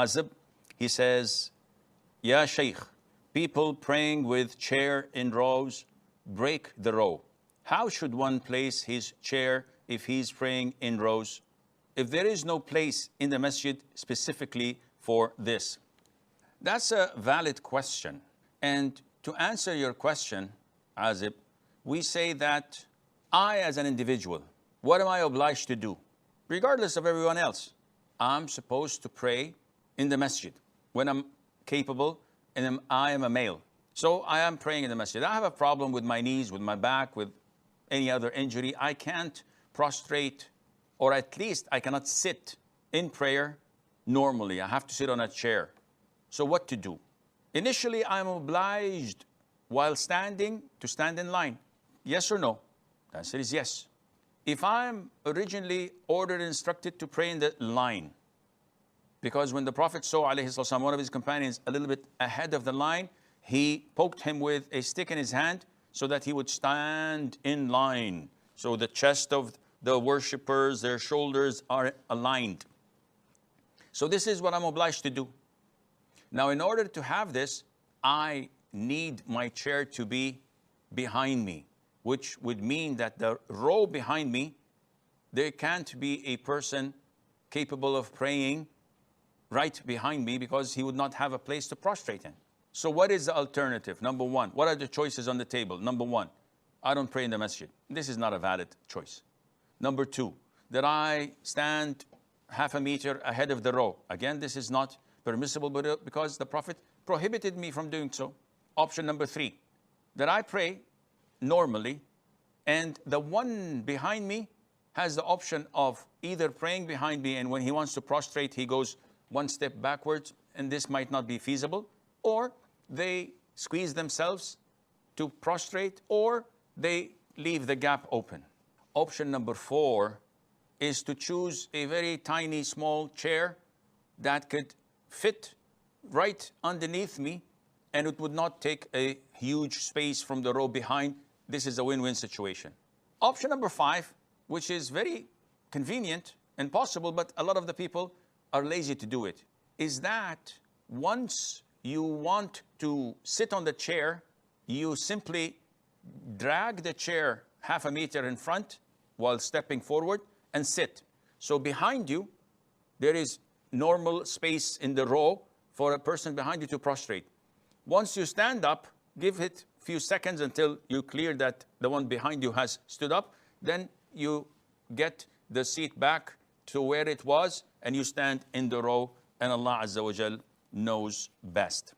Azib. He says, Ya Sheikh, people praying with chair in rows break the row. How should one place his chair if he's praying in rows, if there is no place in the masjid specifically for this? That's a valid question. And to answer your question, Azib, we say that I, as an individual, what am I obliged to do? Regardless of everyone else, I'm supposed to pray in the masjid when I'm capable and I am a male. So I am praying in the masjid. I have a problem with my knees, with my back, with any other injury. I can't prostrate, or at least I cannot sit in prayer normally. I have to sit on a chair. So what to do? Initially, I'm obliged while standing to stand in line. Yes or no? The answer is yes. If I'm originally ordered and instructed to pray in the line, because when the Prophet saw, alayhi salam, one of his companions a little bit ahead of the line, he poked him with a stick in his hand so that he would stand in line. So the chest of the worshippers, their shoulders are aligned. So this is what I'm obliged to do. Now, in order to have this, I need my chair to be behind me, which would mean that the row behind me, there can't be a person capable of praying right behind me because he would not have a place to prostrate in. So what is the alternative? Number one, what are the choices on the table? Number one, I don't pray in the masjid. This is not a valid choice. Number two, that I stand half a meter ahead of the row. Again, this is not permissible because the Prophet prohibited me from doing so. Option number three, that I pray normally and the one behind me has the option of either praying behind me and when he wants to prostrate, he goes one step backwards, and this might not be feasible, or they squeeze themselves to prostrate, or they leave the gap open. Option number four is to choose a very tiny, small chair that could fit right underneath me, and it would not take a huge space from the row behind. This is a win-win situation. Option number five, which is very convenient and possible, but a lot of the people are lazy to do it, is that once you want to sit on the chair, you simply drag the chair half a meter in front while stepping forward and sit. So behind you, there is normal space in the row for a person behind you to prostrate. Once you stand up, give it a few seconds until you clear that the one behind you has stood up, then you get the seat back to where it was and you stand in the row, and Allah Azza wa Jal knows best.